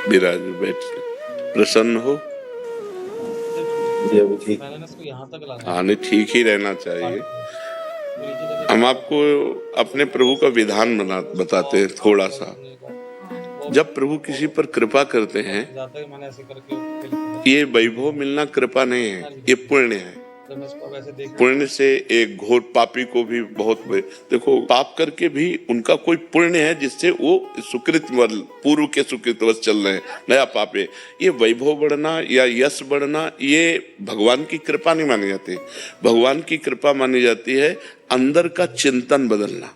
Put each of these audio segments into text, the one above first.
विराज बैठ, प्रसन्न हो। हाँ नहीं, ठीक ही रहना चाहिए। हम आपको अपने प्रभु का विधान बताते हैं थोड़ा सा। जब प्रभु किसी पर कृपा करते हैं, ये वैभव मिलना कृपा नहीं है, ये पुण्य है। पुण्य से एक घोर पापी को भी बहुत, देखो पाप करके भी उनका कोई पुण्य है जिससे वो सुकृत पूर्व के सुकृतवश चल रहे हैं, नया पाप है। ये वैभव बढ़ना या यश बढ़ना ये भगवान की कृपा नहीं मानी जाती। भगवान की कृपा मानी जाती है अंदर का चिंतन बदलना,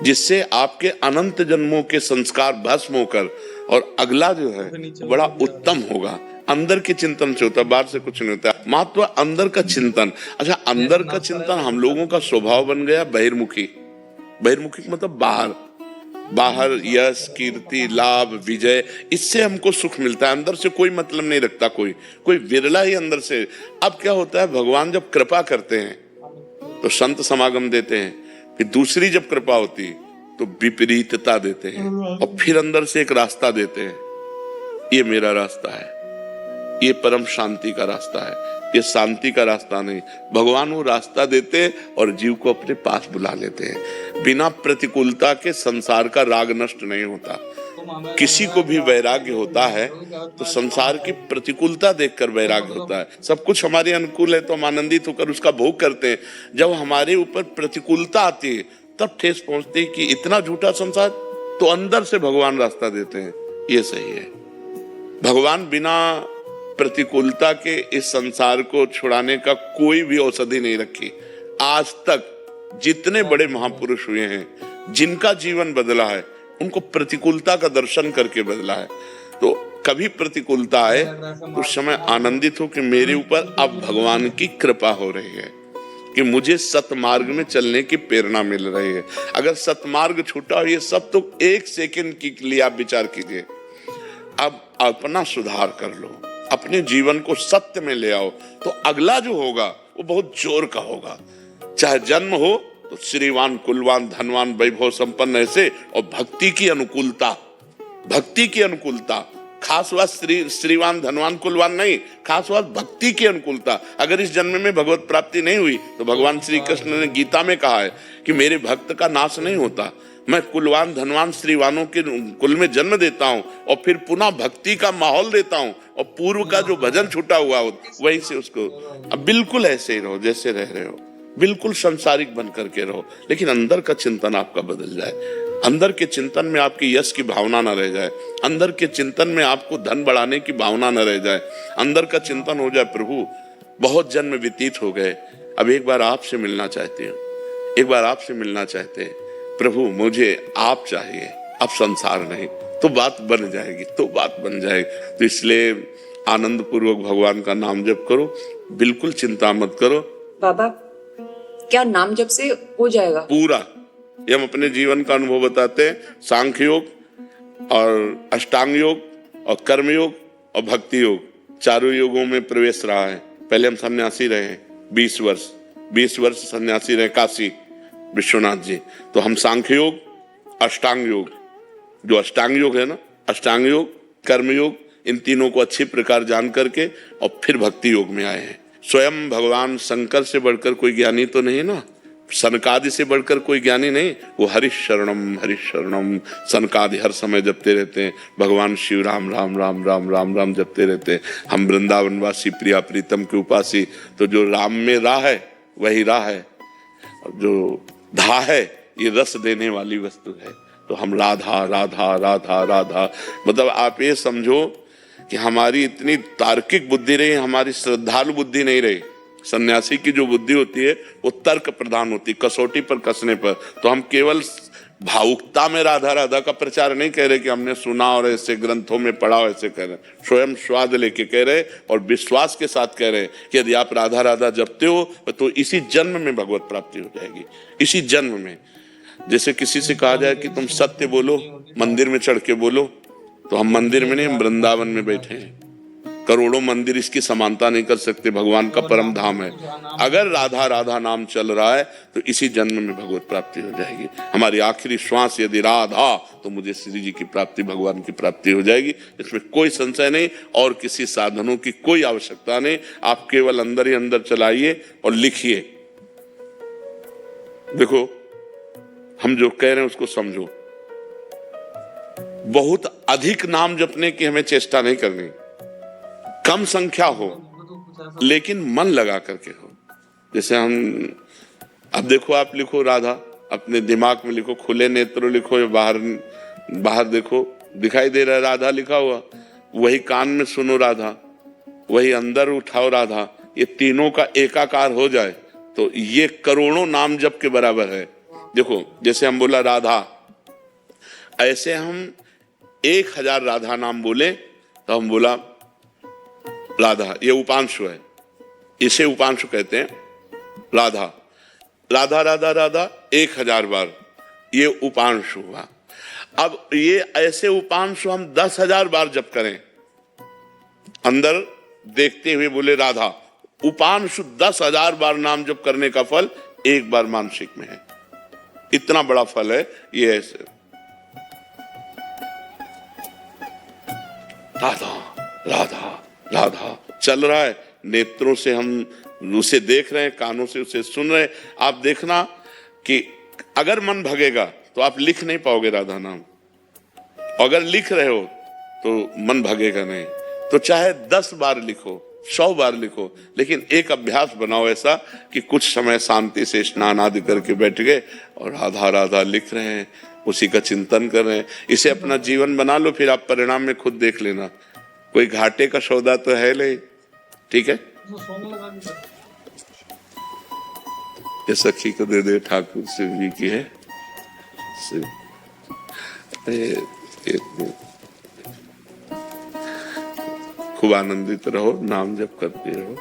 जिससे आपके अनंत जन्मों के संस्कार भस्म होकर और अगला जो है बड़ा उत्तम होगा। अंदर के चिंतन से होता है, बाहर से कुछ नहीं होता। महत्व अंदर का चिंतन। अच्छा, अंदर का चिंतन हम लोगों का स्वभाव बन गया बहिर्मुखी। बहिर्मुखी मतलब बाहर, बाहर यश कीर्ति लाभ विजय, इससे हमको सुख मिलता है। अंदर से कोई मतलब नहीं रखता कोई विरला ही अंदर से। अब क्या होता है, भगवान जब कृपा करते हैं तो संत समागम देते हैं, फिर दूसरी जब कृपा होती तो विपरीतता देते हैं, और फिर अंदर से एक रास्ता देते हैं, ये मेरा रास्ता है, ये परम शांति का रास्ता है, ये शांति का रास्ता नहीं। भगवान वो रास्ता देते और जीव को अपने पास बुला लेते हैं। बिना प्रतिकूलता के संसार का राग नष्ट नहीं होता। किसी को भी वैराग्य होता है तो संसार की प्रतिकूलता देखकर वैराग्य होता है। सब कुछ हमारे अनुकूल है तो हम आनंदित होकर उसका भोग करते हैं। जब हमारे ऊपर प्रतिकूलता आती है तब ठेस पहुंचती है कि इतना झूठा संसार, तो अंदर से भगवान रास्ता देते हैं, ये सही है। भगवान बिना प्रतिकूलता के इस संसार को छुड़ाने का कोई भी औषधि नहीं रखी। आज तक जितने बड़े महापुरुष हुए हैं, जिनका जीवन बदला है, उनको प्रतिकूलता का दर्शन करके बदला है। तो कभी प्रतिकूलता आए तो उस समय आनंदित हो कि मेरे ऊपर अब भगवान की कृपा हो रही है, कि मुझे सतमार्ग में चलने की प्रेरणा मिल रही है। अगर सतमार्ग छूटा हो, ये सब तो एक सेकंड के लिए आप विचार कीजिए। अब अपना सुधार कर लो, अपने जीवन को सत्य में ले आओ, तो अगला जो होगा वो बहुत जोर का होगा। चाहे जन्म हो तो श्रीवान कुलवान धनवान वैभव संपन्न ऐसे, और भक्ति की अनुकूलता, भक्ति की अनुकूलता, खास बात श्रीवान धनवान कुलवान नहीं, खास बात भक्ति की अनुकूलता। अगर इस जन्म में भगवत प्राप्ति नहीं हुई तो भगवान श्री कृष्ण ने गीता में कहा है कि मेरे भक्त का नाश नहीं होता, मैं कुलवान धनवान श्रीवानों के कुल में जन्म देता हूँ और फिर पुनः भक्ति का माहौल देता हूँ, और पूर्व का जो भजन छूटा हुआ हो वहीं से उसको। अब बिल्कुल ऐसे ही रहो जैसे रह रहे हो, बिल्कुल संसारिक बन करके रहो, लेकिन अंदर का चिंतन आपका बदल जाए। अंदर के चिंतन में आपकी यश की भावना न रह जाए, अंदर के चिंतन में आपको धन बढ़ाने की भावना न रह जाए। अंदर का चिंतन हो जाए, प्रभु बहुत जन्म व्यतीत हो गए, अब एक बार आपसे मिलना चाहते हैं, एक बार आपसे मिलना चाहते हैं प्रभु, मुझे आप चाहिए, अब संसार नहीं। तो बात बन जाएगी, तो बात बन जाएगी। तो इसलिए आनंद पूर्वक भगवान का नाम जप करो, बिल्कुल चिंता मत करो। बाबा, क्या नाम जप से हो जाएगा पूरा? ये हम अपने जीवन का अनुभव बताते हैं। सांख्य योग और अष्टांग योग और कर्म योग और भक्ति योग, चारों योगों में प्रवेश रहा है। पहले हम सन्यासी रहे 20 वर्ष सन्यासी रहे काशी विश्वनाथ जी। तो हम सांख्य योग, अष्टांग योग, जो अष्टांग योग है ना, अष्टांग योग, कर्म योग, इन तीनों को अच्छी प्रकार जान करके और फिर भक्ति योग में आए हैं। स्वयं भगवान शंकर से बढ़कर कोई ज्ञानी तो नहीं ना, सनकादि से बढ़कर कोई ज्ञानी नहीं। वो हरिशरणम सनकादि हर समय जपते रहते हैं। भगवान शिव राम राम राम राम राम राम जपते रहते हैं। हम वृंदावनवासी प्रिया प्रीतम के उपासी, तो जो राम में राह है वही राह है, और जो धा है ये रस देने वाली वस्तु है। तो हम राधा राधा राधा राधा, मतलब आप ये समझो कि हमारी इतनी तार्किक बुद्धि रही, हमारी श्रद्धालु बुद्धि नहीं रही। सन्यासी की जो बुद्धि होती है वो तर्क प्रधान होती, कसौटी पर कसने पर। तो हम केवल भावुकता में राधा राधा का प्रचार नहीं कह रहे कि हमने सुना और ऐसे ग्रंथों में पढ़ा, ऐसे कह रहे, स्वयं स्वाद लेके कह रहे और विश्वास के साथ कह रहे कि यदि आप राधा राधा जपते हो तो इसी जन्म में भगवत प्राप्ति हो जाएगी, इसी जन्म में। जैसे किसी से कहा जाए कि तुम सत्य बोलो, मंदिर में चढ़ के बोलो, तो हम मंदिर में नहीं, हम वृंदावन में बैठे हैं। करोड़ों मंदिर इसकी समानता नहीं कर सकते, भगवान का परम धाम है। अगर राधा राधा नाम चल रहा है तो इसी जन्म में भगवत प्राप्ति हो जाएगी। हमारी आखिरी श्वास यदि राधा, तो मुझे श्री जी की प्राप्ति, भगवान की प्राप्ति हो जाएगी, इसमें कोई संशय नहीं। और किसी साधनों की कोई आवश्यकता नहीं, आप केवल अंदर ही अंदर चलाइए और लिखिए। देखो, हम जो कह रहे हैं उसको समझो। बहुत अधिक नाम जपने की हमें चेष्टा नहीं करनी, कम संख्या हो लेकिन मन लगा करके हो। जैसे हम, अब देखो, आप लिखो राधा, अपने दिमाग में लिखो, खुले नेत्रों लिखो, या बाहर देखो, दिखाई दे रहा है राधा लिखा हुआ, वही कान में सुनो राधा, वही अंदर उठाओ राधा, ये तीनों का एकाकार हो जाए तो ये करोड़ों नाम जप के बराबर है। देखो, जैसे हम बोला राधा, ऐसे हम 1000 राधा नाम बोले तो हम बोला राधा, ये उपांशु है, इसे उपांशु कहते हैं। राधा राधा राधा राधा 1000 बार, ये उपांशु हुआ। अब ये ऐसे उपांशु हम 10,000 बार जप करें, अंदर देखते हुए बोले राधा, उपांशु 10,000 बार नाम जप करने का फल एक बार मानसिक में है। इतना बड़ा फल है ये। ऐसे राधा राधा राधा चल रहा है, नेत्रों से हम उसे देख रहे हैं, कानों से उसे सुन रहे हैं। आप देखना कि अगर मन भगेगा तो आप लिख नहीं पाओगे राधा नाम, अगर लिख रहे हो तो मन भगेगा नहीं। तो चाहे 10 बार लिखो, 100 बार लिखो, लेकिन एक अभ्यास बनाओ ऐसा कि कुछ समय शांति से स्नान आदि करके बैठ गए और राधा राधा लिख रहे हैं, उसी का चिंतन कर रहे हैं। इसे अपना जीवन बना लो, फिर आप परिणाम में खुद देख लेना। कोई घाटे का सौदा तो है नहीं, ठीक है। ये सखी को दे दे, ठाकुर शिव जी की है। खूब आनंदित रहो, नाम जप करते रहो।